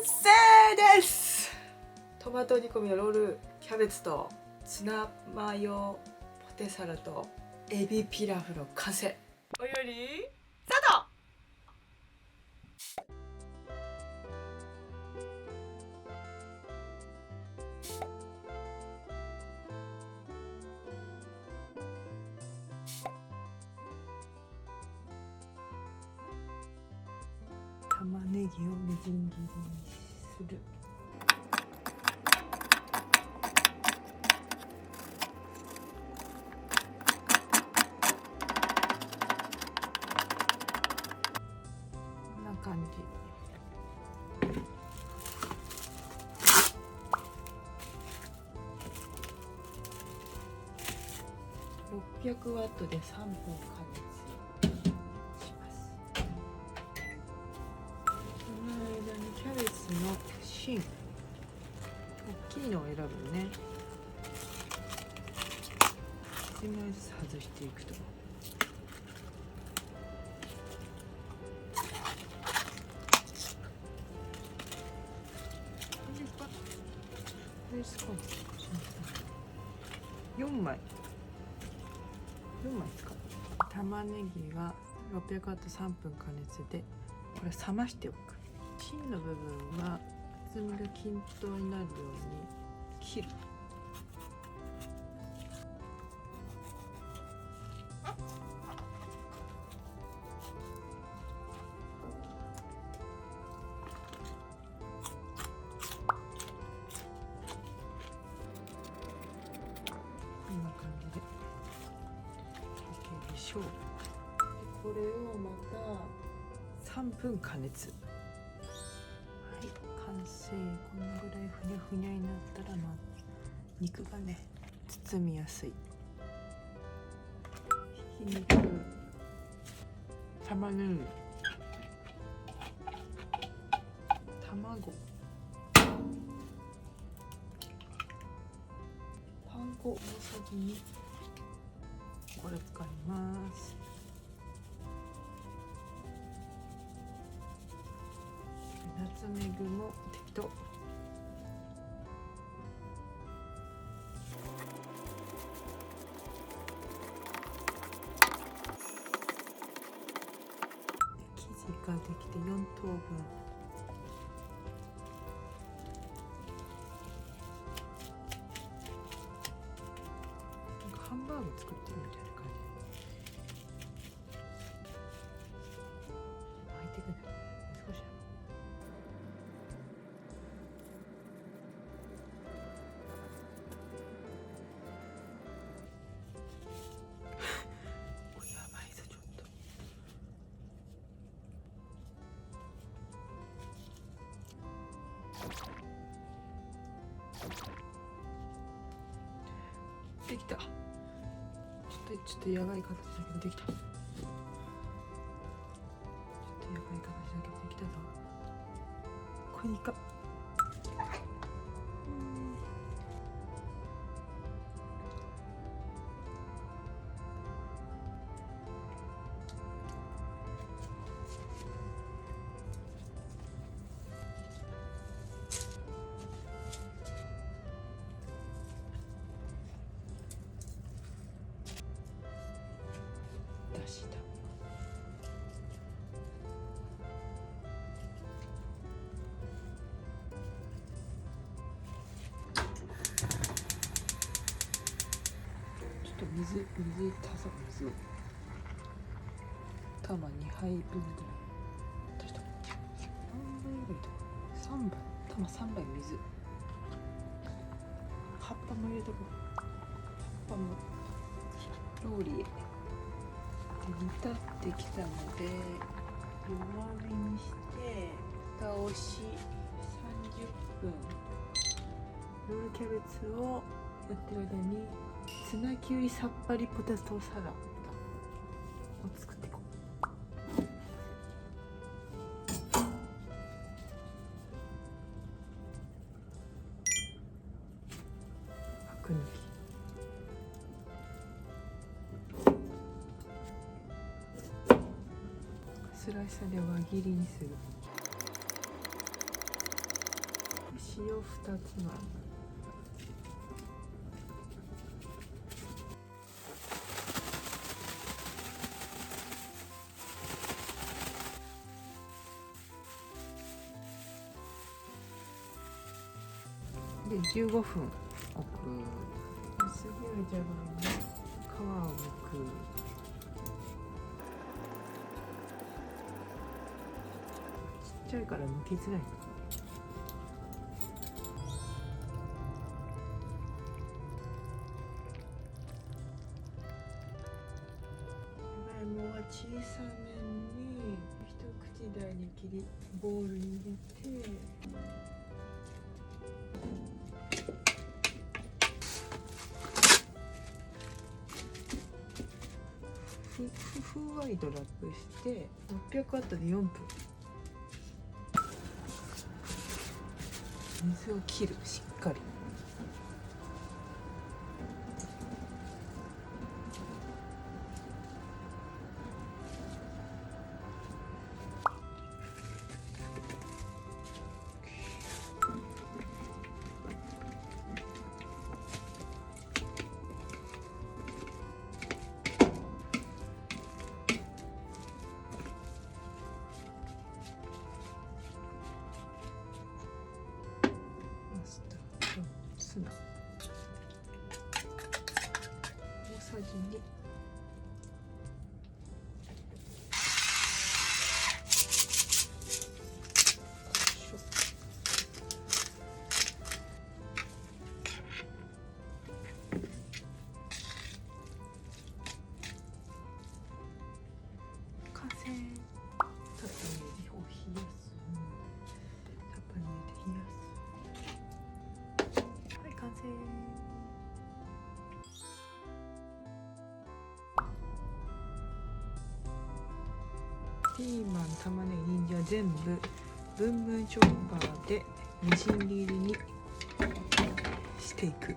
成です。トマト煮込みのロールキャベツとツナマヨポテサラとエビピラフの完成。お料理スタート。玉ねぎをみじん切りにする。こんな感じ。600ワットで3分加熱します。その間にキャベツの芯、大きいのを選ぶね。1枚ずつ外していくと。4枚使う。玉ねぎが600ワット3分加熱で、これ冷ましておく。芯の部分は厚みが均等になるように切る。これをまた3分加熱。はい、完成。このぐらいふにゃふにゃになったら、肉がね包みやすい。ひき肉、玉ねぎ、卵、パン粉大さじ2、これ使います。ナツメグも適当。生地ができて4等分。ハンバーグ作ってるみたいな感じ。巻いていくね。少し。これやばいぞちょっと。できた。ちょっとやばい形だけどできた。ちょっとやばい形だけどできたぞ。これいいか。出した。ちょっと水を玉2杯分ぐらい出した。何杯ぐらいとか3杯、玉3杯水。葉っぱも入れとこう。葉っぱもローリエで煮立ってきたので弱火にして蓋をし30分。ロールキャベツをやってる間にツナキュウリさっぱりポテトサラダを作っていこう。アク抜き。スライサーで輪切りにする。塩2つまみで15分置く。次はじゃがいもの皮を剥く。ちっちゃいから剥きづらい。小さめに一口大に切りボウルに入れて、ふわりとラップして600ワットで4分。水を切る、しっかり。ツナ大さじ2。完成。タッパーに入れて冷やす。タッパーに入れて冷やす。はい、完成。ピーマン、玉ねぎ、人参は全部ブンブンチョッパーでみじん切りにしていく。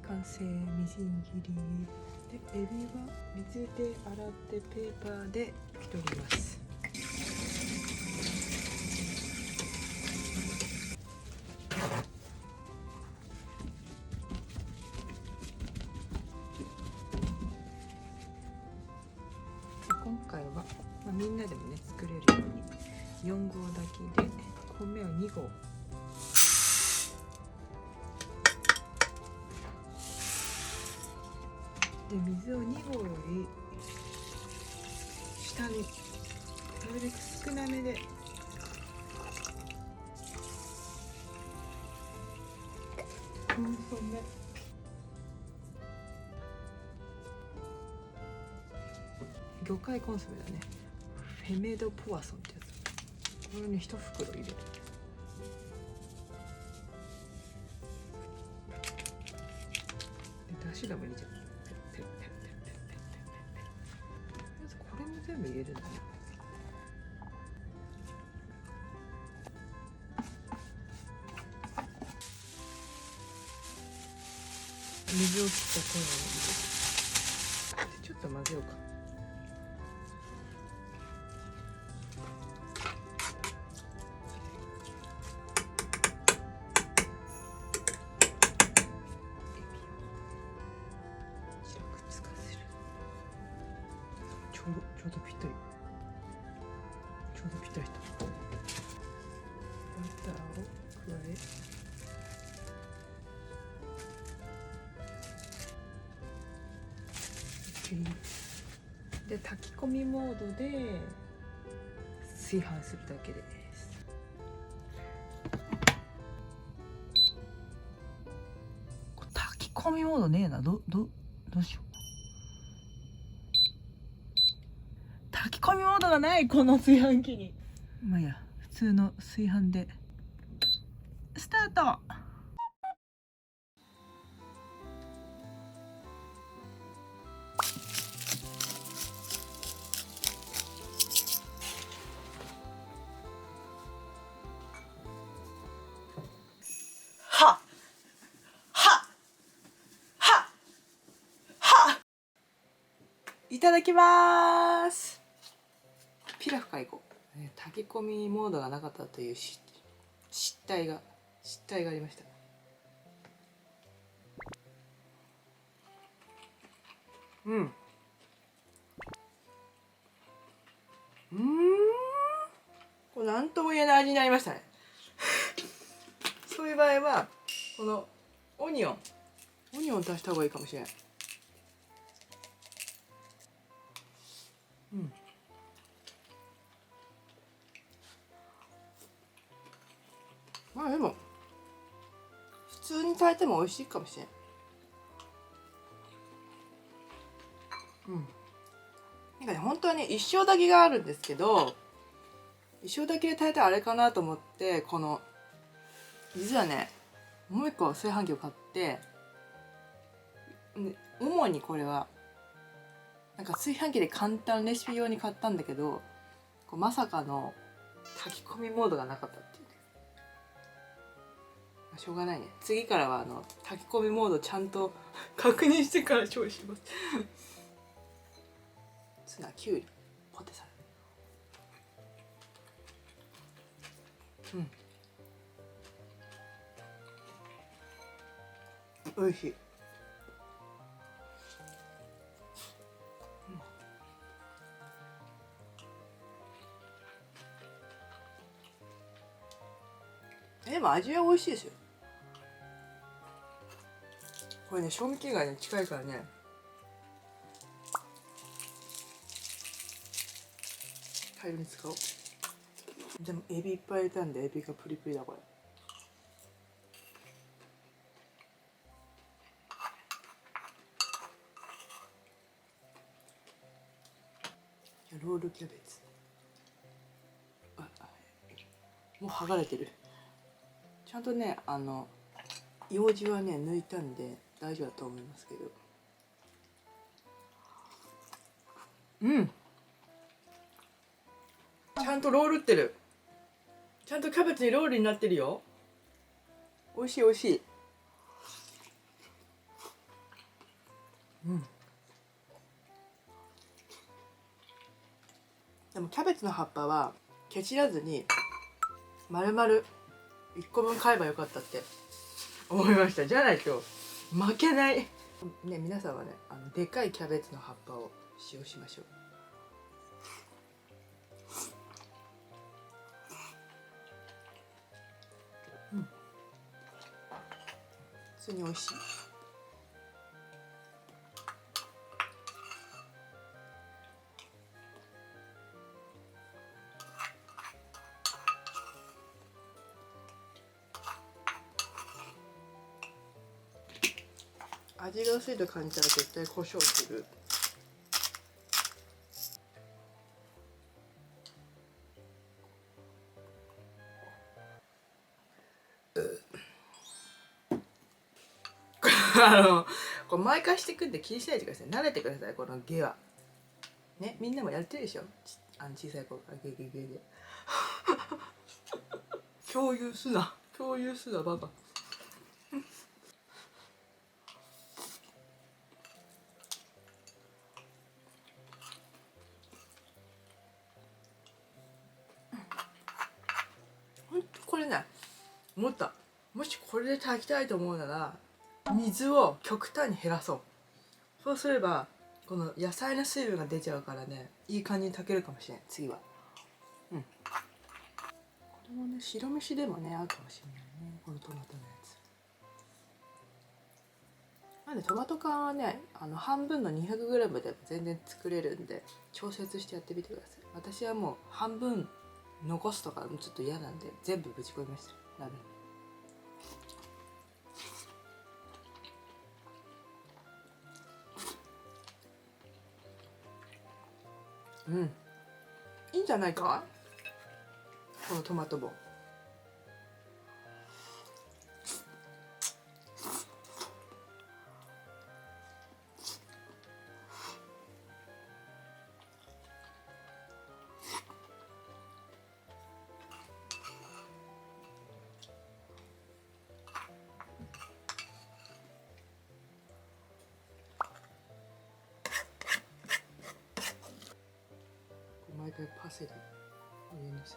完成。みじん切りで、エビは水で洗ってペーパーで拭き取ります。今回は、みんなでもね作れるように4合炊きで米を2合。で水を2合より下になるべく少なめでコンソメ、魚介コンソメだね。フェメドポワソンってやつ。これに1袋入れる。でだしでも入れちゃう。これも全部入れるんだね。水を切った粉を入れて、ちょっと混ぜようか。ちょうどぴったり。ちょうどぴったりと。バターを加え、で炊き込みモードで炊飯するだけです。炊き込みモードねえな。どうしよう。炊き込みモードがないこの炊飯器に。まあいや、普通の炊飯でスタート。いただきます。ピラフからいこう、炊き込みモードがなかったという失態がありました。うんこれ何とも言えない味になりましたね。そういう場合はこのオニオン足した方がいいかもしれない。まあでも普通に炊いても美味しいかもしれない。なんかね、本当はね一升炊きがあるんですけど、一升炊きで炊いたらあれかなと思って、この実はねもう一個炊飯器を買って、主にこれはなんか炊飯器で簡単レシピ用に買ったんだけど、まさかの炊き込みモードがなかったっていうね。しょうがないね。次からは炊き込みモードちゃんと確認してから調理します。ツナ、キュウリ、ポテサラ。美味しい。でも味は美味しいですよ。これね、賞味期限がね近いからね、大量に使おう。でもエビいっぱい入れたんでエビがプリプリだこれ。ロールキャベツ、もう剥がれてる。ちゃんとね用紙はね抜いたんで大丈夫だと思いますけど。ちゃんとロールってる。ちゃんとキャベツにロールになってるよ。美味しい美味しい。でもキャベツの葉っぱはケチらずに丸々1個分買えばよかったって思いました。じゃないと負けないね。皆さんはねでかいキャベツの葉っぱを使用しましょう。普通に美味しい。味が薄いと感じたら絶対胡椒する。これ毎回してくんで気にしないでください。慣れてください、このゲは。ね、みんなもやってるでしょ、小さい頃からゲゲゲで。共有すなバカ。ほんとこれね、思った。もしこれで炊きたいと思うなら水を極端に減らそう。そうすればこの野菜の水分が出ちゃうからね、いい感じに炊けるかもしれない。次はこれもね、白飯でもね合うかもしれないね、このトマトのやつ。なんでトマト缶はね半分の 200g で全然作れるんで、調節してやってみてください。私はもう半分残すとかちょっと嫌なんで全部ぶち込みました、鍋に。いいんじゃないかこのトマトも。回パセリ上にのせ。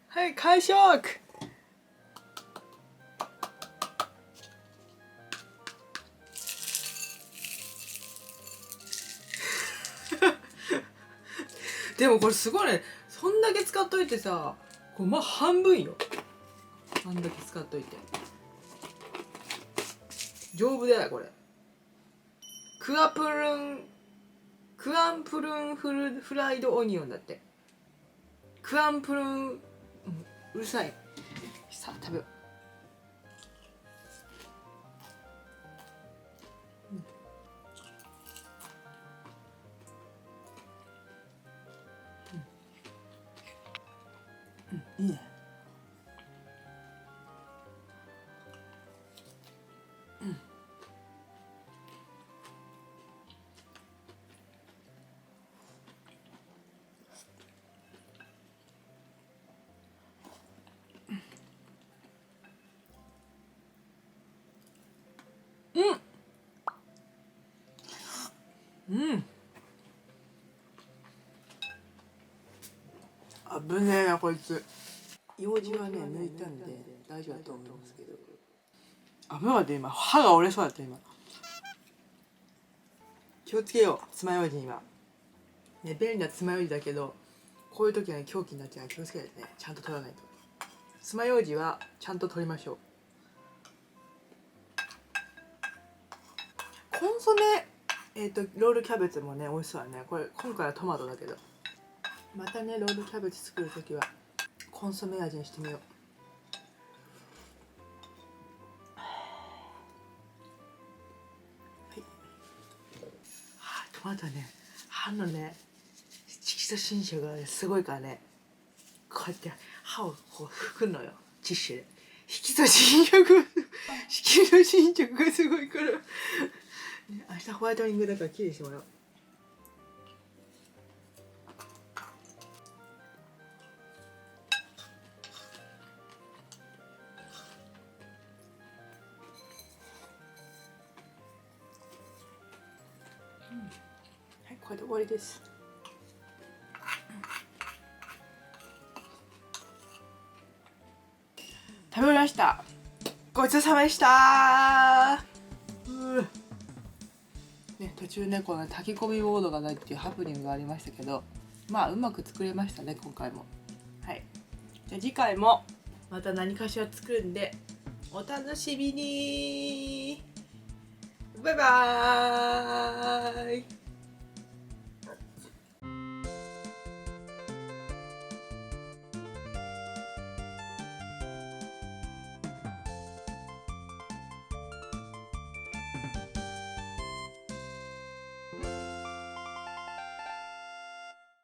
はい、完食。でもこれすごいね。そんだけ使っといてさ、これまあ半分よ。あんだけ使っといて丈夫だよこれ。クアンプルンフライドオニオンだって。クアンプルン、うるさい。さあ食べよう。いいね。危ねえなこいつ。用事はね抜いたんで大丈夫だと思いますけど。危なかった今。歯が折れそうだった今。気をつけよう爪楊枝には。ね、便利な爪楊枝だけどこういう時はね凶器になっちゃうから気をつけてね。ちゃんと取らないと。爪楊枝はちゃんと取りましょう。コンソメロールキャベツもね美味しそうだね。これ今回はトマトだけど、またねロールキャベツ作る時はコンソメ味にしてみよう。はい、トマトね、歯のね色素侵食が、ね、すごいからね、こうやって歯をこう拭くのよティッシュで。色素侵食がすごいから、ね、明日ホワイトニングだからきれいにしてもらおう。はい、これで終わりです。食べ終わりました。ごちそうさまでした。ね、途中ねこの炊き込みモードがないっていうハプニングがありましたけど、まあうまく作れましたね今回も。はい、じゃあ次回もまた何かしら作るんでお楽しみに。バイバーイ。